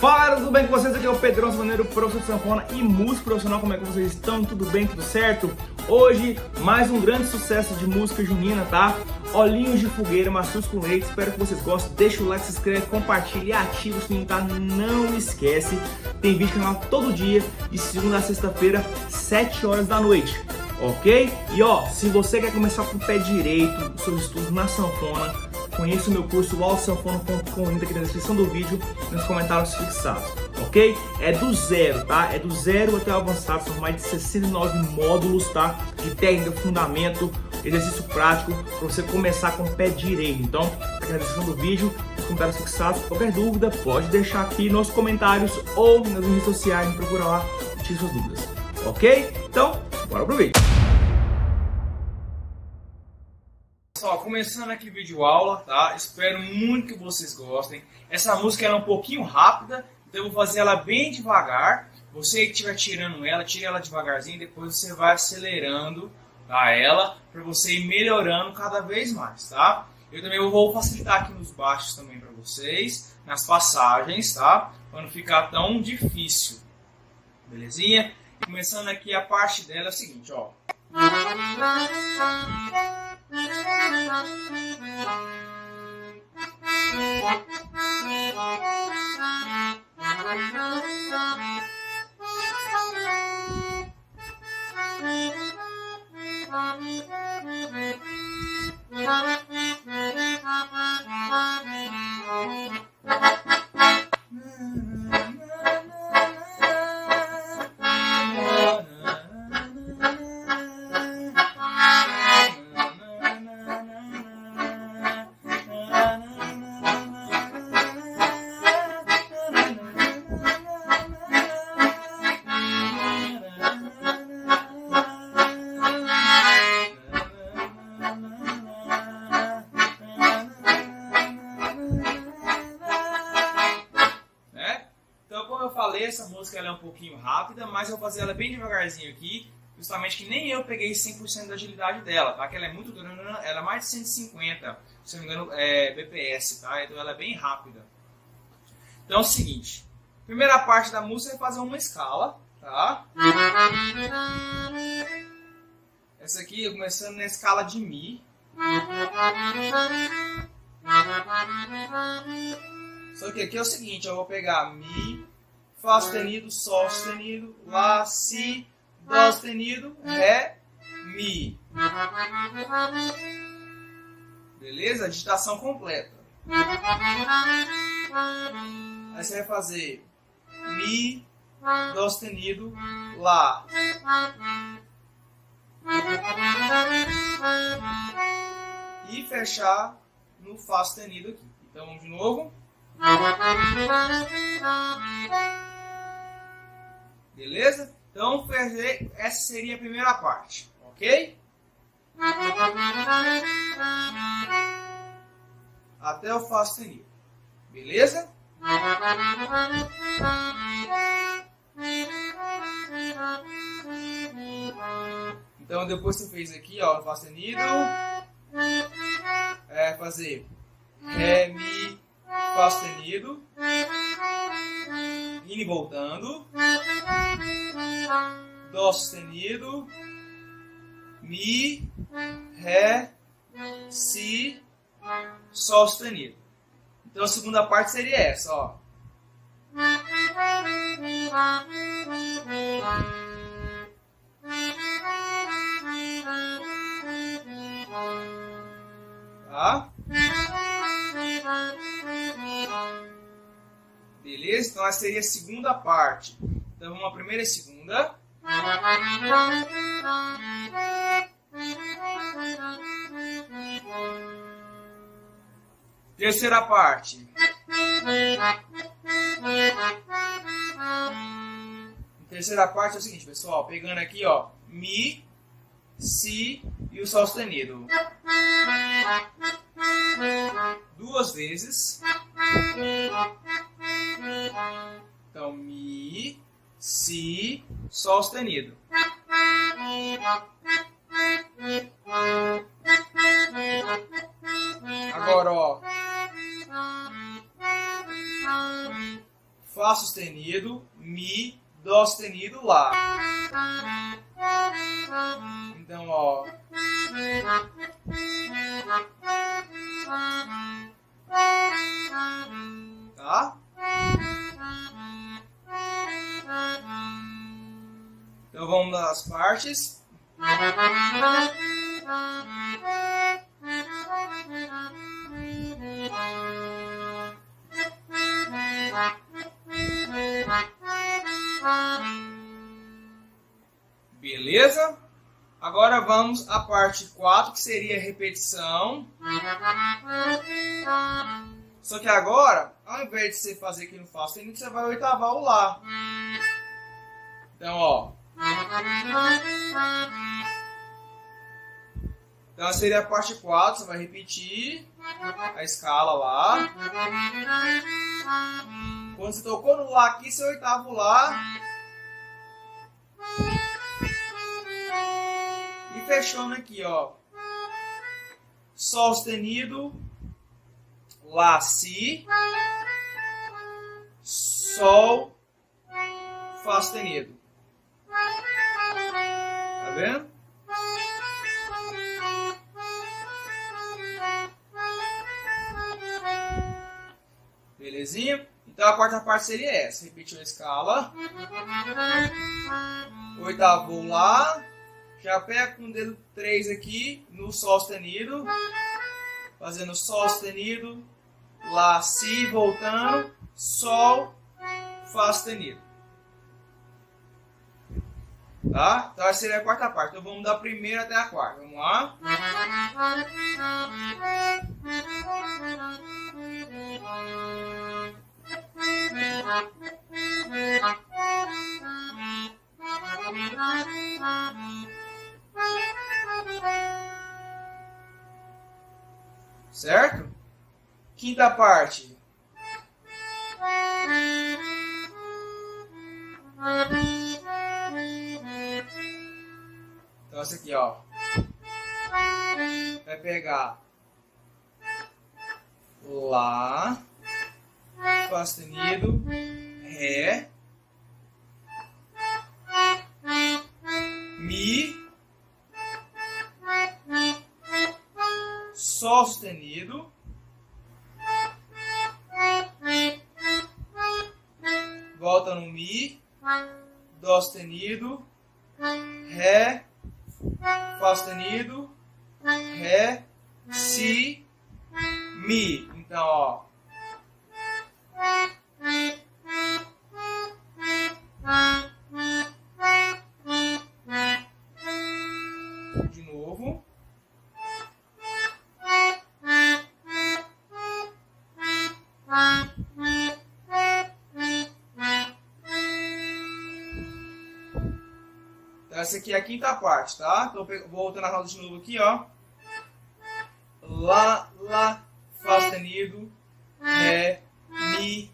Fala, tudo bem com vocês? Aqui é o Pedrão Savaneiro, professor de sanfona e músico profissional. Como é que vocês estão? Tudo bem? Tudo certo? Hoje, mais um grande sucesso de música junina, tá? Olhinhos de fogueira, macios com leite. Espero que vocês gostem. Deixa o like, se inscreve, compartilha e ativa o sininho, tá? Não esquece. Tem vídeo no canal todo dia, de segunda a sexta-feira, 7 horas da noite. Ok? E ó, se você quer começar com o pé direito, os seus estudos na sanfona, conheça o meu curso altosanfona.com, link aqui na descrição do vídeo e nos comentários fixados, ok? É do zero, tá? É do zero até o avançado, são mais de 69 módulos, tá? De técnica, fundamento, exercício prático, para você começar com o pé direito. Então, tá aqui na descrição do vídeo, nos comentários fixados. Qualquer dúvida, pode deixar aqui nos comentários ou nas redes sociais, me procura lá e tire suas dúvidas, ok? Então, bora pro vídeo. Pessoal, começando aqui o vídeo aula, tá? Espero muito que vocês gostem. Essa música é um pouquinho rápida, então eu vou fazer ela bem devagar. Você que estiver tirando ela, tire ela devagarzinho, depois você vai acelerando, tá, ela, para você ir melhorando cada vez mais, tá? Eu também vou facilitar aqui nos baixos também para vocês, nas passagens, tá? Para não ficar tão difícil, belezinha? Começando aqui a parte dela é o seguinte, ó. Essa música ela é um pouquinho rápida, mas eu vou fazer ela bem devagarzinho aqui, justamente que nem eu peguei 100% da agilidade dela, tá? Que ela é muito dura, ela é mais de 150, se não me engano, BPS, tá? Então ela é bem rápida. Então é o seguinte, primeira parte da música é fazer uma escala, tá? Essa aqui eu começando na escala de Mi. Só que aqui é o seguinte, eu vou pegar Mi, Fá sustenido, Sol sustenido, Lá, Si, Dó sustenido, Ré, Mi. Beleza? Digitação completa. Aí você vai fazer Mi, Dó sustenido, Lá. E fechar no Fá sustenido aqui. Então vamos de novo. Beleza? Então, essa seria a primeira parte, ok? Até o Fá sustenido. Beleza? Então, depois você fez aqui, ó, o Fá sustenido. Fazer Ré, Mi, Fá sustenido. Indo e voltando. Dó sustenido, Mi, Ré, Si, Sol sustenido. Então a segunda parte seria essa, ó. Tá? Beleza? Então essa seria a segunda parte. Então vamos a primeira e a segunda. Terceira parte. Terceira parte é o seguinte, pessoal. Pegando aqui, ó. Mi, Si e o Sol sustenido. Duas vezes. Então, Mi, Si, Sol sustenido. Agora, ó. Fá sustenido, Mi, Dó sustenido, Lá. Então, ó. Tá? Então vamos nas partes. Beleza? Agora vamos à parte 4, que seria a repetição. Só que agora, ao invés de você fazer aqui no Fá sustenido, você vai oitavar o Lá. Então, ó. Então seria a parte 4, você vai repetir a escala lá. Quando você tocou no Lá aqui, você oitava o Lá. E fechando aqui, ó. Sol sustenido, Lá, Si, Sol, Fá sustenido. Tá vendo? Belezinha? Então a quarta parte seria essa. Repetiu a escala. Oitavo Lá. Já pega com o dedo 3 aqui no Sol sustenido. Fazendo Sol sustenido, Lá, Si, voltando, Sol, Fá sustenido. Tá? Então essa seria a quarta parte. Então vamos da primeira até a quarta. Vamos lá. Certo? Quinta parte. Então essa aqui, ó. Vai pegar Lá, Fá sustenido, Ré, Mi, Sol sustenido, volta no Mi, Dó sustenido, Ré, Fá sustenido, Ré, Si, Mi. Então, ó. De novo. Então, essa aqui é a quinta parte, tá? Então, voltando a roda de novo aqui, ó. Lá, Lá, Fá sustenido, Ré, Mi,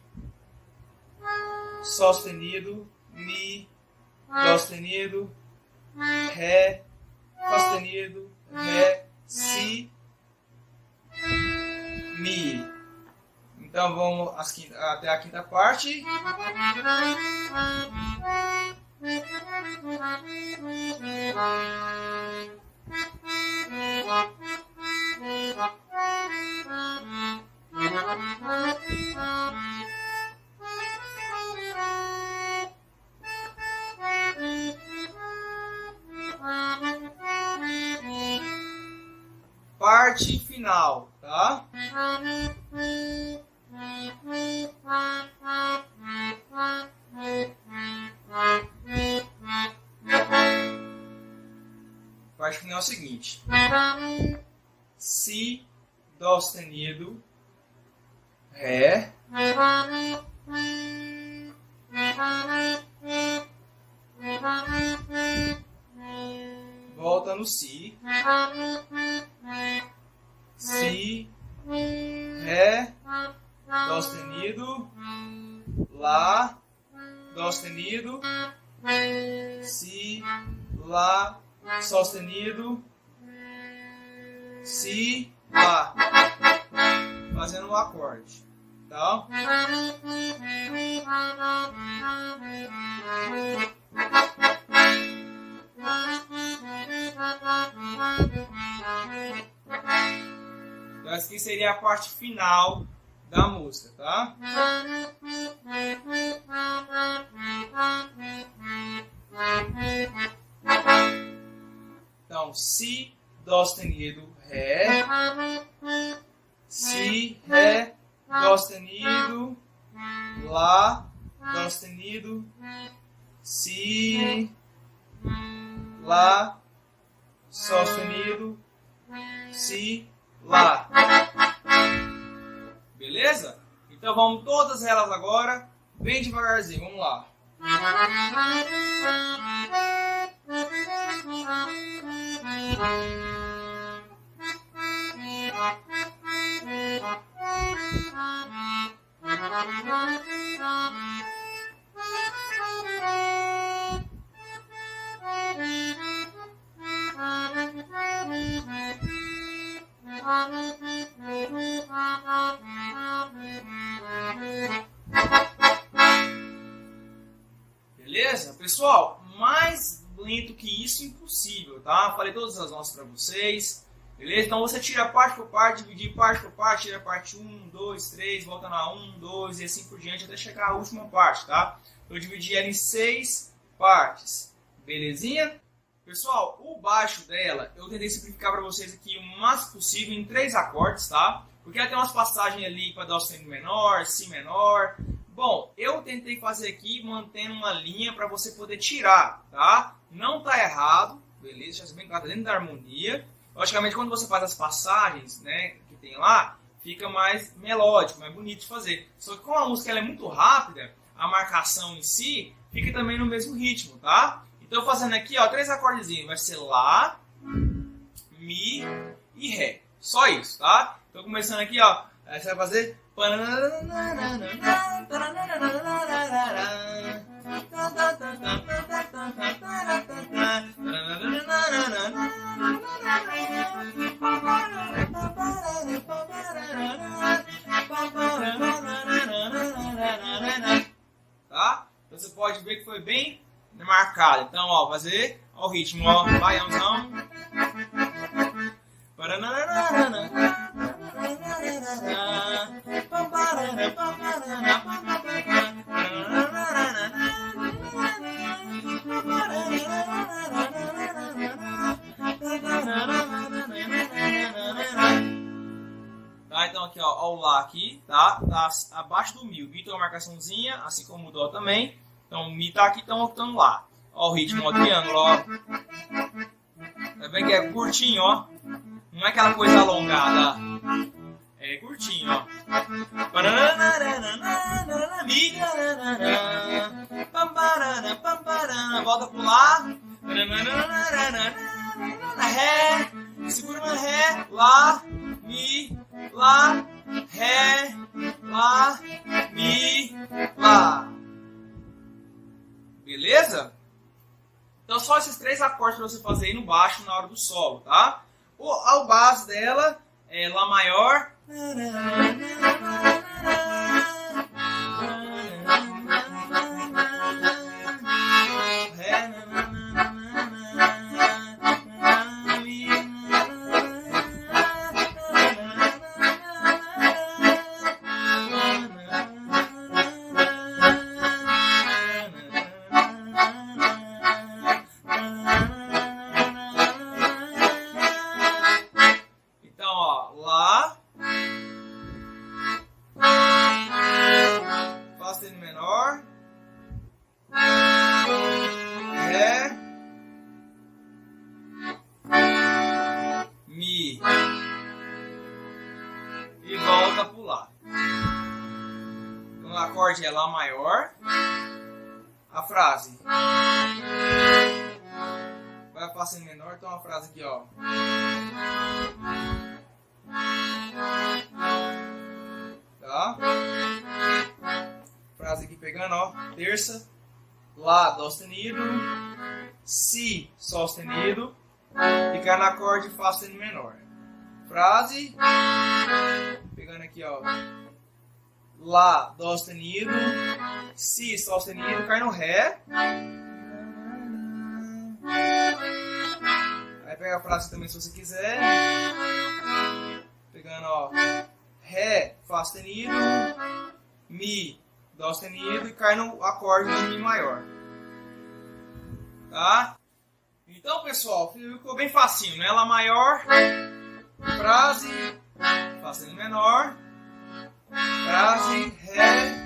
Sol sustenido, Mi, Dó sustenido, Ré, Fá sustenido, Ré, Si, Mi. Então vamos até a quinta parte. Parte final, tá? Parte final é o seguinte: Si, Dó sustenido, Ré, volta no Si, Si, Ré, Dó sustenido, Lá, Dó sustenido, Si, Lá, Sol sustenido, Si, Lá, fazendo um acorde. Tá? Então essa aqui seria a parte final da música, tá? Então, si, dó sustenido, ré, si, ré, dó sustenido, lá, dó sustenido, si, lá, sol sustenido, si, lá. Beleza? Então vamos todas elas agora, bem devagarzinho, vamos lá. Beleza? Pessoal, mais lento que isso, impossível, tá? Falei todas as notas para vocês, beleza? Então você tira parte por parte, dividir parte por parte, tira a parte 1, 2, 3, volta na 1, 2 e assim por diante até chegar à última parte, tá? Eu dividi ela em 6 partes, belezinha? Pessoal, o baixo dela, eu tentei simplificar para vocês aqui o máximo possível em 3 acordes, tá? Porque ela tem umas passagens ali para dó sustenido menor, si menor. Bom, eu tentei fazer aqui mantendo uma linha para você poder tirar, tá? Não tá errado, beleza? Já bem claro, tá dentro da harmonia. Logicamente, quando você faz as passagens, né, que tem lá, fica mais melódico, mais bonito de fazer. Só que como a música ela é muito rápida, a marcação em si fica também no mesmo ritmo, tá? Então, fazendo aqui, ó, 3 acordezinhos. Vai ser Lá, Mi e Ré. Só isso, tá? Então, começando aqui, ó. Aí você vai fazer... Tá? Então, você pode ver que foi bem marcado. Então, ó, fazer ó, o ritmo, ó, baiãozão. Tá, então aqui, ó, o Lá aqui, tá abaixo do Mi. O Mi tem uma marcaçãozinha, assim como o Dó também. Então o Mi tá aqui, então octando Lá. Ó o ritmo, ó, triângulo, ó. Tá vendo que é curtinho, ó. Não é aquela coisa alongada. É curtinho, ó. Mi. Volta pro Lá. Ré. Segura uma Ré. Lá. Mi. Lá. Ré. Lá. Mi. Lá. Beleza? Então só esses 3 acordes para você fazer aí no baixo na hora do solo, tá? O base dela é Lá maior, Ré, Mi, Fá sustenido menor, Ré, Mi e volta pro Lá. Então o acorde é Lá maior, a frase vai Fá sustenido menor, então a frase aqui, ó. Tá? Frase aqui pegando, ó. Terça, Lá, Dó sustenido, Si, Sol sustenido, e cai no acorde Fá sustenido menor. Frase, pegando aqui, ó. Lá, Dó sustenido, Si, Sol sustenido, cai no Ré. Aí pega a frase também se você quiser. Pegando, ó, Ré, Fá sustenido, Mi, Dó sustenido e cai no acorde do Mi maior. Tá? Então, pessoal, ficou bem facinho, né? Lá maior, frase, Fá sustenido menor, frase, Ré,